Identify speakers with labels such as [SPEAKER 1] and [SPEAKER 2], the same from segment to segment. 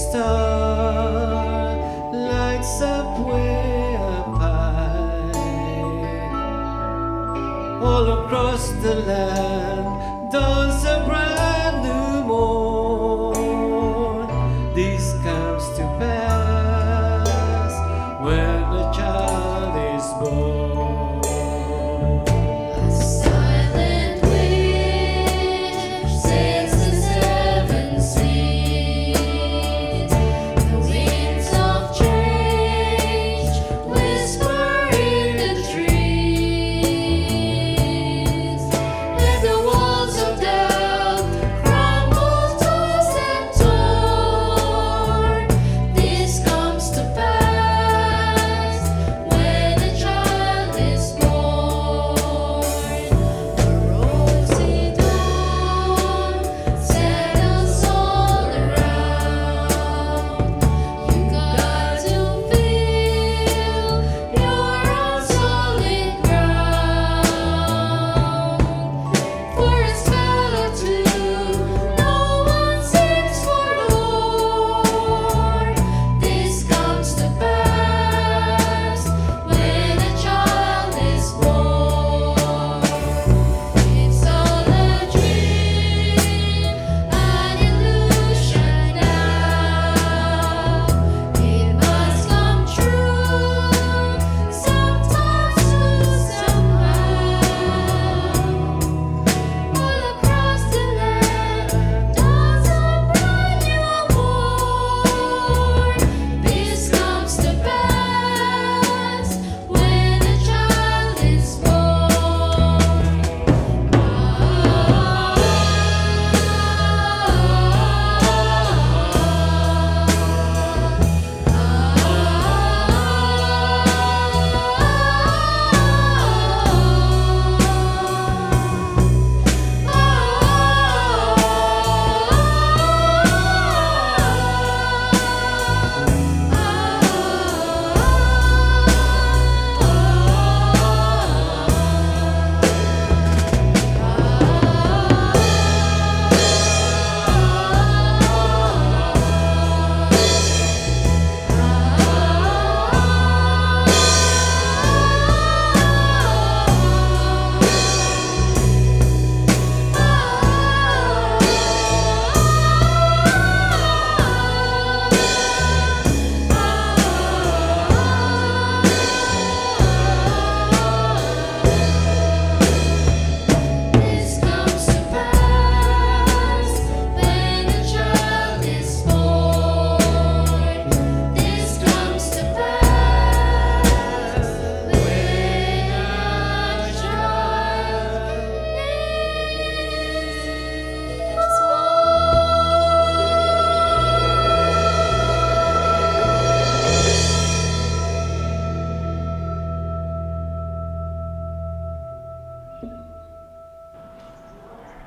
[SPEAKER 1] star lights up way up high. All across the land dawns a brand new morn. This comes to pass when a child is born.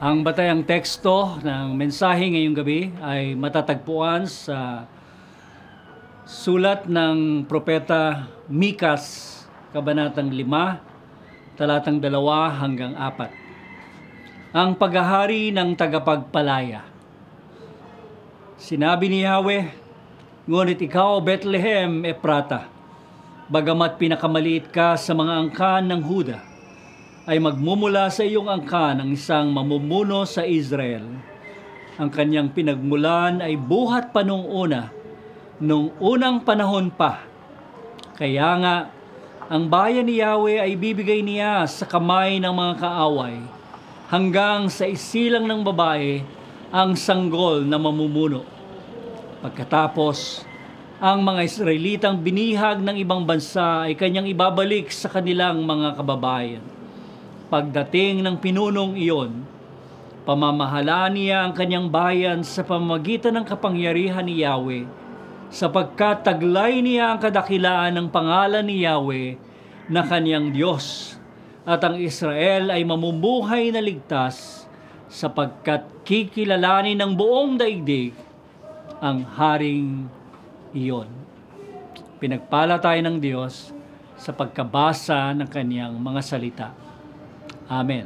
[SPEAKER 2] Ang batayang teksto ng mensahe ngayong gabi ay matatagpuan sa sulat ng propeta Mikas, kabanatang 5, talatang 2 hanggang 4. Ang paghahari ng tagapagpalaya. Sinabi ni Yahweh, "Ngunit ikaw, Bethlehem, Ephrata, bagamat pinakamaliit ka sa mga angkan ng Huda, ay magmumula sa iyong angkan ang isang mamumuno sa Israel. Ang kanyang pinagmulan ay buhat pa nung unang panahon pa. Kaya nga, ang bayan ni Yahweh ay bibigay niya sa kamay ng mga kaaway, hanggang sa isilang ng babae ang sanggol na mamumuno. Pagkatapos, ang mga Israelitang binihag ng ibang bansa ay kanyang ibabalik sa kanilang mga kababayan. Pagdating ng pinunong iyon, pamamahalaan niya ang kanyang bayan sa pamamagitan ng kapangyarihan ni Yahweh, sapagkat taglay niya ang kadakilaan ng pangalan ni Yahweh na kanyang Diyos, at ang Israel ay mamumuhay na ligtas, sapagkat kikilalanin ng buong daigdig ang haring iyon." Pinagpala tayo ng Diyos sa pagkabasa ng kanyang mga salita. Amen.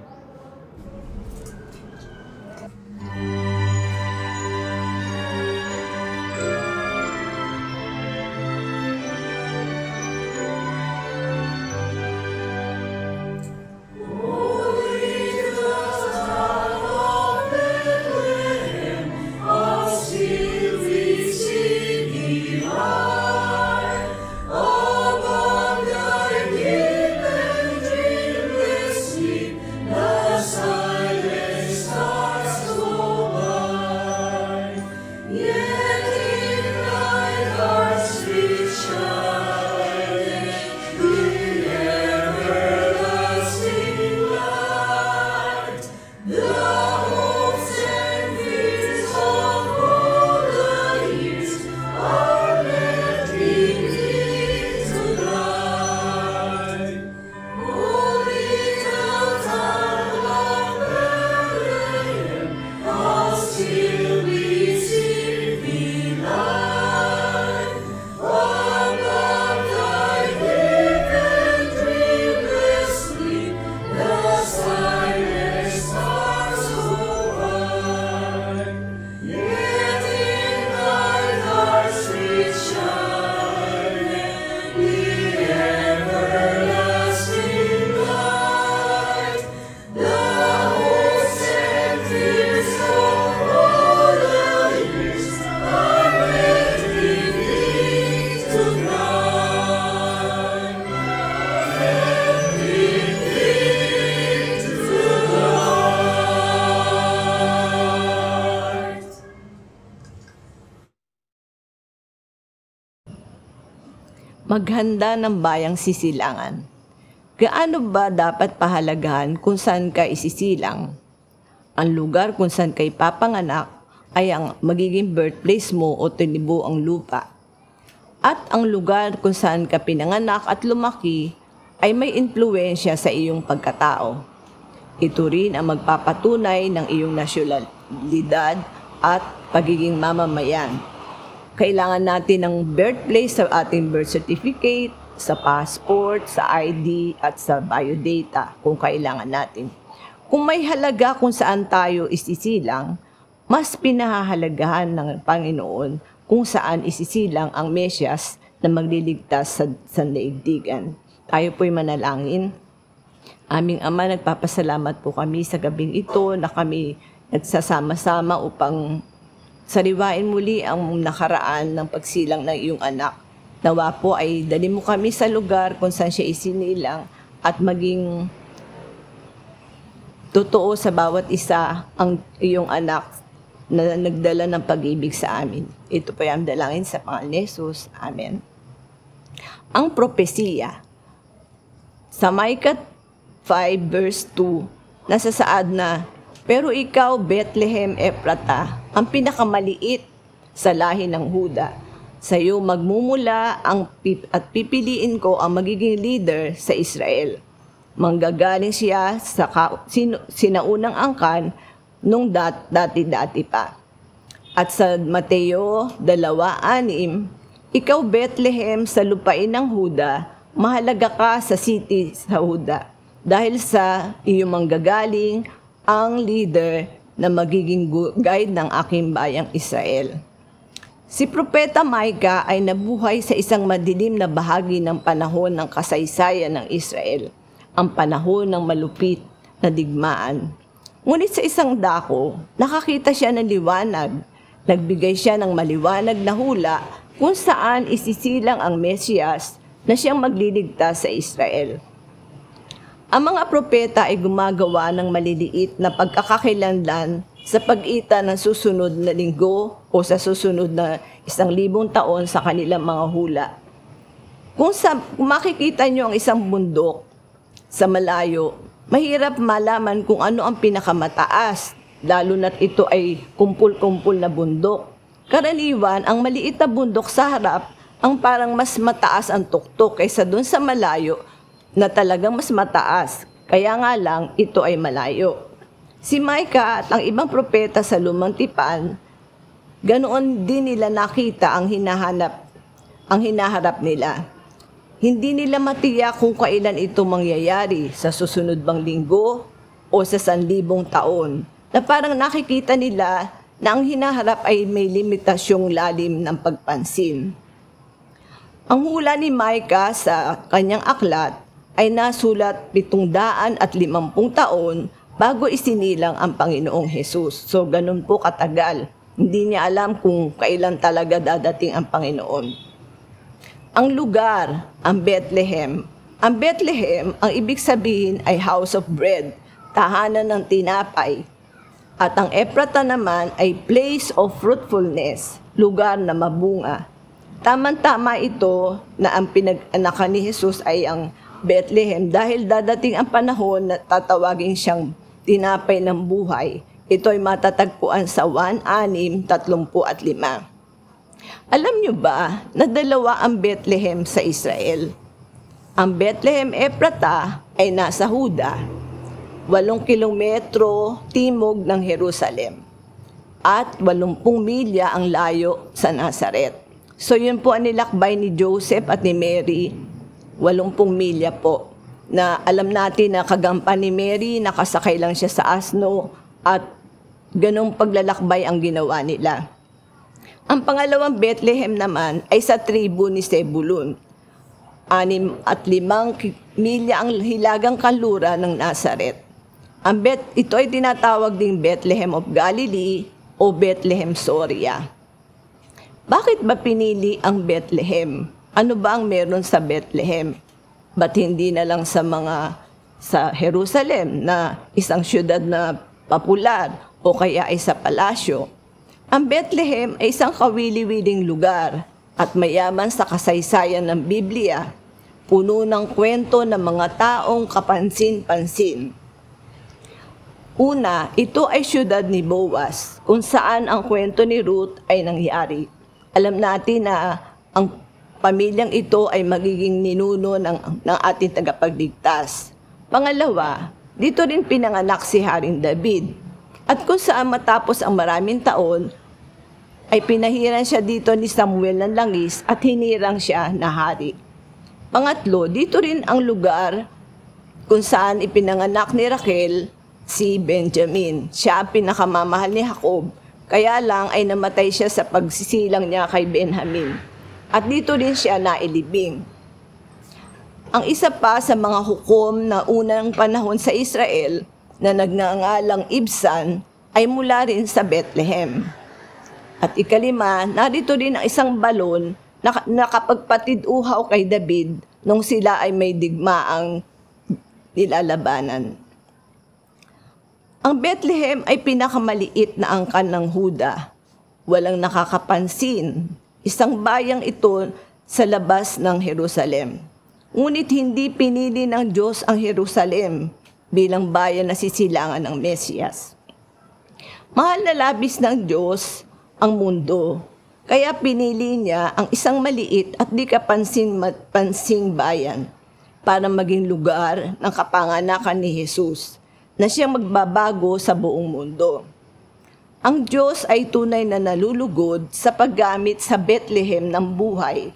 [SPEAKER 3] Maghanda ng bayang sisilangan. Gaano ba dapat pahalagahan kung saan ka isisilang? Ang lugar kung saan ka ipapanganak ay ang magiging birthplace mo o tinibuang lupa. At ang lugar kung saan ka pinanganak at lumaki ay may impluwensya sa iyong pagkatao. Ito rin ang magpapatunay ng iyong nasyonalidad at pagiging mamamayan. Kailangan natin ng birthplace sa ating birth certificate, sa passport, sa ID at sa biodata kung kailangan natin. Kung may halaga kung saan tayo isisilang, mas pinahahalagahan ng Panginoon kung saan isisilang ang Mesyas na magliligtas sa sandaigdigan. Tayo po'y manalangin. Aming Ama, nagpapasalamat po kami sa gabing ito na kami nagsasama-sama upang sariwain muli ang nakaraan ng pagsilang ng iyong anak. Nawa po ay dali mo kami sa lugar kung saan siya isinilang at maging totoo sa bawat isa ang iyong anak na nagdala ng pag-ibig sa amin. Ito po ay ang dalangin sa pangalan ni Jesus. Amen. Ang propesiya. Sa Micah 5 verse 2, nasasaad na, pero ikaw, Bethlehem Ephrata, ang pinakamaliit sa lahi ng Huda. Sa iyo magmumula at pipiliin ko ang magiging leader sa Israel. Manggagaling siya sa sinaunang angkan nung dati-dati pa. At sa Mateo 2:6, ikaw Bethlehem sa lupain ng Huda, mahalaga ka sa city sa Huda, dahil sa iyong manggagaling ang leader na magiging guide ng aking bayang Israel. Si Propeta Micah ay nabuhay sa isang madilim na bahagi ng panahon ng kasaysayan ng Israel, ang panahon ng malupit na digmaan. Ngunit sa isang dako, nakakita siya ng liwanag. Nagbigay siya ng maliwanag na hula kung saan isisilang ang Mesiyas na siyang magliligtas sa Israel. Ang mga propeta ay gumagawa ng maliliit na pagkakakilanlan sa pagitan ng susunod na linggo o sa susunod na 1,000 taon sa kanilang mga hula. Kung makikita nyo ang isang bundok sa malayo, mahirap malaman kung ano ang pinakamataas, lalo na't ito ay kumpul-kumpul na bundok. Karaniwan, ang maliit na bundok sa harap ang parang mas mataas ang tuktok kaysa dun sa malayo na talagang mas mataas. Kaya nga lang, ito ay malayo. Si Micah at ang ibang propeta sa Lumang Tipan, ganoon din nila nakita ang hinaharap nila. Hindi nila matiyak kung kailan ito mangyayari, sa susunod bang linggo o sa 1,000 taon, na parang nakikita nila na ang hinaharap ay may limitasyong lalim ng pagpansin. Ang hula ni Micah sa kanyang aklat ay nasulat 750 taon bago isinilang ang Panginoong Jesus. So, ganun po katagal. Hindi niya alam kung kailan talaga dadating ang Panginoon. Ang lugar, ang Bethlehem. Ang Bethlehem, ang ibig sabihin ay house of bread, tahanan ng tinapay. At ang Ephrata naman ay place of fruitfulness, lugar na mabunga. Tama-tama ito na ang pinag-anakan ni Jesus ay ang Bethlehem dahil dadating ang panahon na tatawagin siyang tinapay ng buhay. Ito ay matatagpuan sa 1:6:35. Alam niyo ba na dalawa ang Bethlehem sa Israel? Ang Bethlehem Ephrata ay nasa Huda, 8 kilometro timog ng Jerusalem, at 80 milya ang layo sa Nazaret. So yun po ang nilakbay ni Joseph at ni Mary, 80 milya po. Na alam natin na kagampan ni Mary, nakasakay lang siya sa asno at ganong paglalakbay ang ginawa nila. Ang pangalawang Bethlehem naman ay sa tribu ni Zebulun. 6 at 5 milya ang hilagang kanlura ng Nazaret. Ito ay tinatawag ding Bethlehem of Galilee o Bethlehem Soria. Bakit ba pinili ang Bethlehem? Ano ba ang meron sa Bethlehem? Ba't hindi na lang sa Jerusalem na isang syudad na popular o kaya ay sa palasyo? Ang Bethlehem ay isang kawili-wiling lugar. at mayaman sa kasaysayan ng Biblia, puno ng kwento ng mga taong kapansin-pansin. Una, ito ay siyudad ni Boaz, kung saan ang kwento ni Ruth ay nangyari. Alam natin na ang pamilyang ito ay magiging ninuno ng ating tagapagligtas. Pangalawa, dito rin pinanganak si Haring David. At kung saan matapos ang maraming taon, ay pinahiran siya dito ni Samuel ng langis at hinirang siya na hari. Pangatlo, dito rin ang lugar kung saan ipinanganak ni Raquel si Benjamin. Siya ang pinakamamahal ni Jacob, kaya lang ay namatay siya sa pagsisilang niya kay Benjamin. At dito rin siya nailibing. Ang isa pa sa mga hukom na unang panahon sa Israel na nagngangalang Ibsan ay mula rin sa Bethlehem. At ikalima, narito rin ang isang balon na nakapagpatid-uhaw kay David nung sila ay may digmaang nilalabanan. Ang Bethlehem ay pinakamaliit na angkan ng Huda. Walang nakakapansin. Isang bayang ito sa labas ng Jerusalem. Ngunit hindi pinili ng Diyos ang Jerusalem bilang bayan na sisilangan ng Mesiyas. Mahal na labis ng Diyos ang mundo, kaya pinili niya ang isang maliit at di kapansin-pansing bayan para maging lugar ng kapanganakan ni Jesus na siyang magbabago sa buong mundo. Ang Diyos ay tunay na nalulugod sa paggamit sa Bethlehem ng buhay.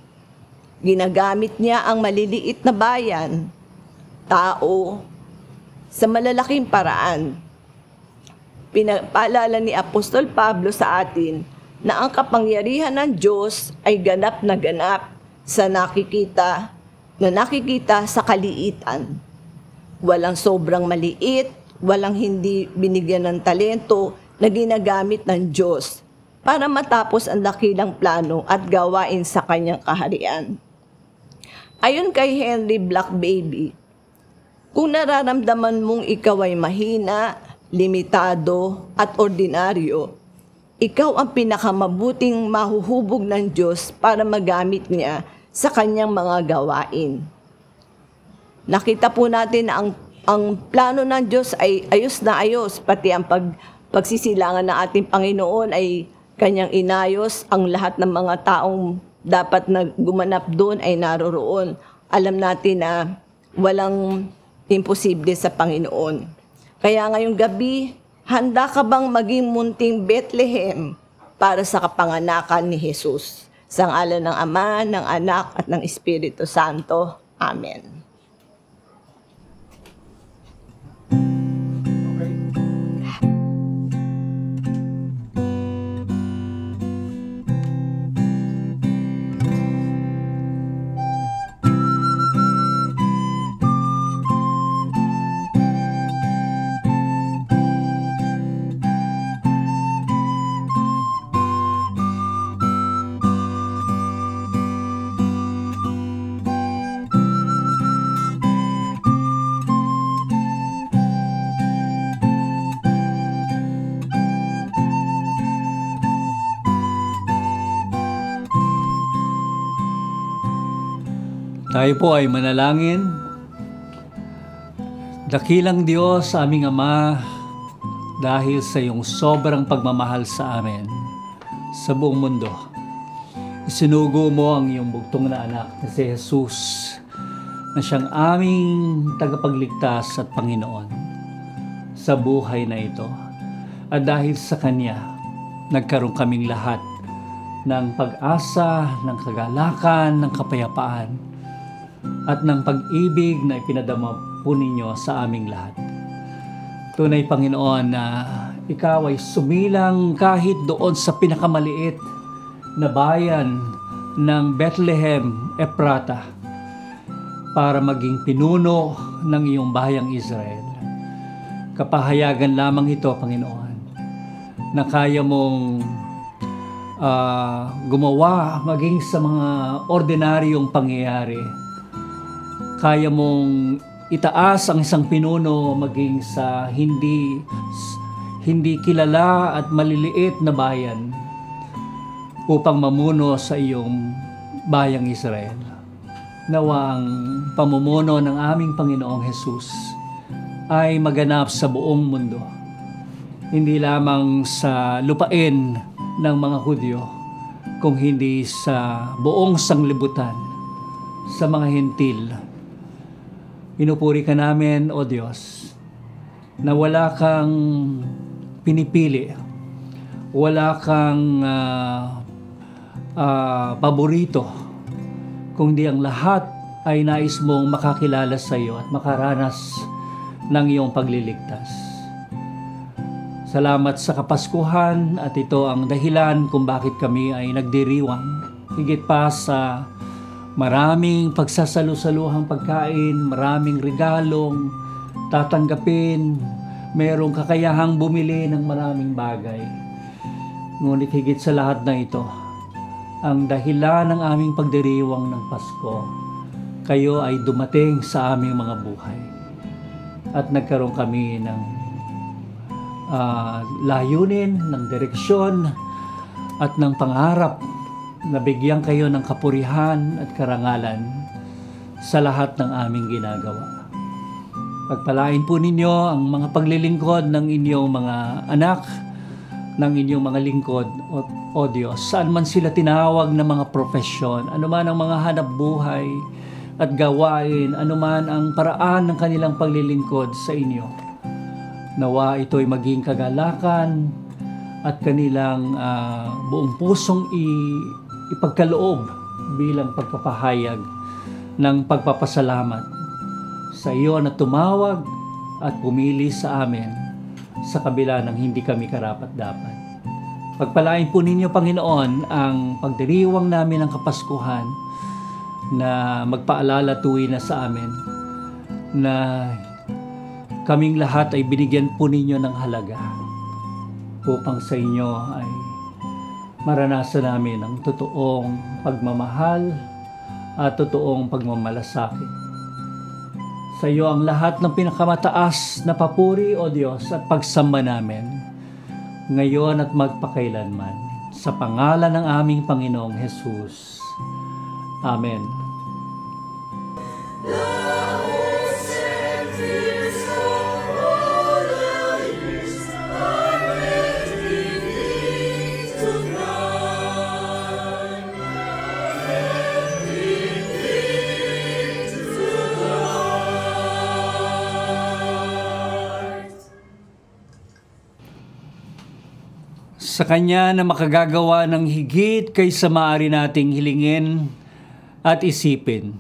[SPEAKER 3] Ginagamit niya ang maliliit na bayan, tao, sa malalaking paraan. Pinapaalala ni Apostol Pablo sa atin na ang kapangyarihan ng Diyos ay ganap na ganap sa nakikita sa kaliitan. Walang sobrang maliit, walang hindi binigyan ng talento na ginagamit ng Diyos para matapos ang dakilang plano at gawain sa kanyang kaharian. Ayon kay Henry Black Baby, kung nararamdaman mong ikaw ay mahina, limitado at ordinaryo, ikaw ang pinakamabuting mahuhubog ng Diyos para magamit niya sa kanyang mga gawain. Nakita po natin na ang plano ng Diyos ay ayos na ayos, pati ang pagsisilangan ng ating Panginoon ay kanyang inayos, ang lahat ng mga taong dapat na gumanap doon ay naroroon. Alam natin na walang imposible sa Panginoon. Kaya ngayong gabi, handa ka bang maging munting Bethlehem para sa kapanganakan ni Jesus? Sa ngalan ng Ama, ng Anak, at ng Espiritu Santo. Amen.
[SPEAKER 2] Tayo po ay manalangin. Dakilang Diyos, aming Ama, dahil sa iyong sobrang pagmamahal sa amin sa buong mundo, isinugo mo ang iyong bugtong na anak na si Jesus, na siyang aming tagapagligtas at Panginoon sa buhay na ito. At dahil sa Kanya, nagkaroon kaming lahat ng pag-asa, ng kagalakan, ng kapayapaan, at ng pag-ibig na ipinadama po ninyo sa aming lahat. Tunay, Panginoon, na Ikaw ay sumilang kahit doon sa pinakamaliit na bayan ng Bethlehem, Ephrata, para maging pinuno ng iyong bayang Israel. Kapahayagan lamang ito, Panginoon, na kaya mong gumawa maging sa mga ordinaryong pangyayari. Kaya mong itaas ang isang pinuno maging sa hindi kilala at maliliit na bayan upang mamuno sa iyong bayang Israel. Nawa ang pamumuno ng aming Panginoong Hesus ay maganap sa buong mundo. Hindi lamang sa lupain ng mga Hudyo, kung hindi sa buong sanglibutan, sa mga hentil. Pinupuri ka namin, O Diyos, na wala kang pinipili, wala kang paborito, kundi ang lahat ay nais mong makakilala sa iyo at makaranas ng iyong pagliligtas. Salamat sa Kapaskuhan at ito ang dahilan kung bakit kami ay nagdiriwang. Higit pa sa maraming pagsasalu-saluhang pagkain, maraming regalong tatanggapin, mayroong kakayahang bumili ng maraming bagay. Ngunit higit sa lahat na ito, ang dahilan ng aming pagdiriwang ng Pasko, kayo ay dumating sa aming mga buhay. At nagkaroon kami ng layunin, ng direksyon, at ng pangarap na bigyan kayo ng kapurihan at karangalan sa lahat ng aming ginagawa. Pagpalain po ninyo ang mga paglilingkod ng inyong mga anak, ng inyong mga lingkod, O Diyos, saan man sila tinawag na mga profesyon, anuman ang mga hanap buhay at gawain, anuman ang paraan ng kanilang paglilingkod sa inyo. Nawa ito'y maging kagalakan at kanilang buong pusong ipagkaloob bilang pagpapahayag ng pagpapasalamat sa iyo na tumawag at pumili sa amin sa kabila ng hindi kami karapat-dapat. Pagpalain po ninyo, Panginoon, ang pagdiriwang namin ng Kapaskuhan na magpaalala tuwi na sa amin na kaming lahat ay binigyan po ninyo ng halaga upang sa inyo ay maranasan namin ang totoong pagmamahal at totoong pagmamalasakit. Sa iyo ang lahat ng pinakamataas na papuri, O Diyos, at pagsamba namin ngayon at magpakailanman. Sa pangalan ng aming Panginoong Hesus. Amen. Sa Kanya na makagagawa ng higit kaysa maaari nating hilingin at isipin,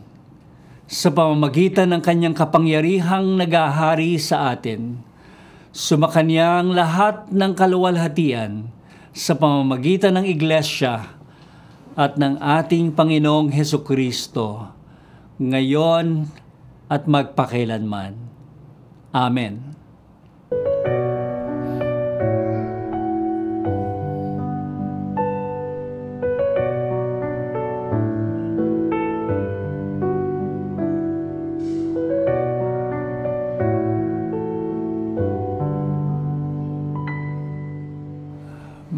[SPEAKER 2] sa pamamagitan ng Kanyang kapangyarihang nagahari sa atin, sumakanya ang lahat ng kaluwalhatian sa pamamagitan ng Iglesia at ng ating Panginoong Hesukristo, ngayon at magpakailanman. Amen.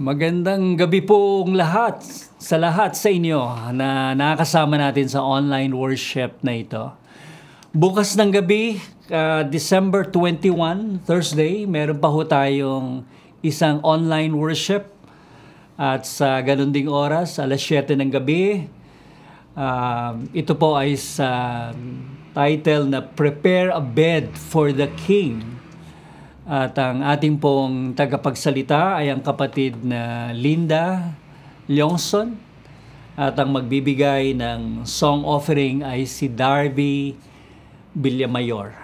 [SPEAKER 2] Magandang gabi pong lahat sa inyo na nakakasama natin sa online worship na ito. Bukas ng gabi, December 21, Thursday, meron pa ho tayong isang online worship. At sa ganun ding oras, alas 7 ng gabi, ito po ay sa title na Prepare a Bed for the King. At ang ating pong tagapagsalita ay ang kapatid na Linda Leongson. At ang magbibigay ng song offering ay si Darby Villamayor.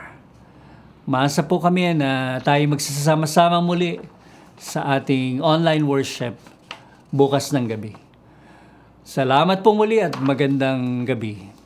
[SPEAKER 2] Maasa po kami na tayo magsasama-sama muli sa ating online worship bukas ng gabi. Salamat po muli at magandang gabi.